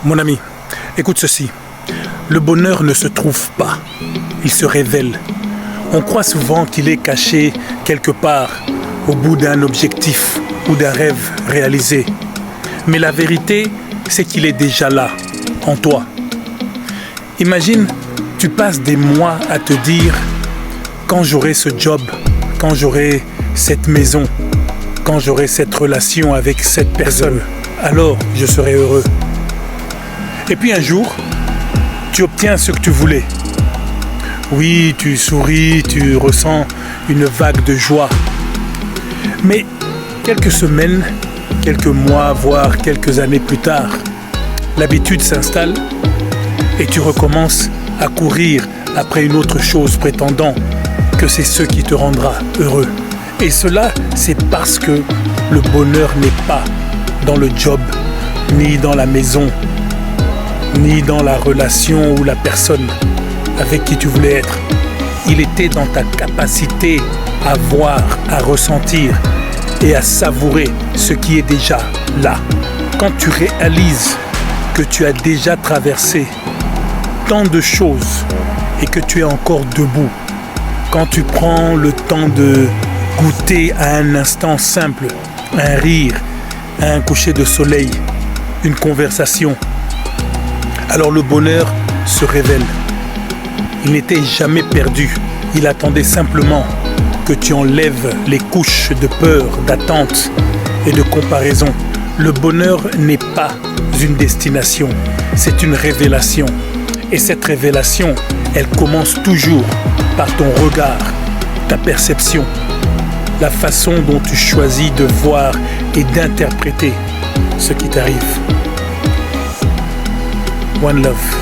Mon ami, écoute ceci. Le bonheur ne se trouve pas, il se révèle. On croit souvent qu'il est caché quelque part, au bout d'un objectif ou d'un rêve réalisé. Mais la vérité, c'est qu'il est déjà là, en toi. Imagine, tu passes des mois à te dire « Quand j'aurai ce job, quand j'aurai cette maison, quand j'aurai cette relation avec cette personne, alors je serai heureux. » Et puis un jour, tu obtiens ce que tu voulais. Oui, tu souris, tu ressens une vague de joie. Mais quelques semaines, quelques mois, voire quelques années plus tard, l'habitude s'installe et tu recommences à courir après une autre chose prétendant que c'est ce qui te rendra heureux. Et cela, c'est parce que le bonheur n'est pas dans le job, ni dans la maison, ni dans la relation ou la personne avec qui tu voulais être. Il était dans ta capacité à voir, à ressentir et à savourer ce qui est déjà là. Quand tu réalises que tu as déjà traversé tant de choses et que tu es encore debout, quand tu prends le temps de goûter à un instant simple, un rire, un coucher de soleil, une conversation, alors le bonheur se révèle. Il n'était jamais perdu. Il attendait simplement que tu enlèves les couches de peur, d'attente et de comparaison. Le bonheur n'est pas une destination, c'est une révélation. Et cette révélation, elle commence toujours par ton regard, ta perception, la façon dont tu choisis de voir et d'interpréter ce qui t'arrive. One love.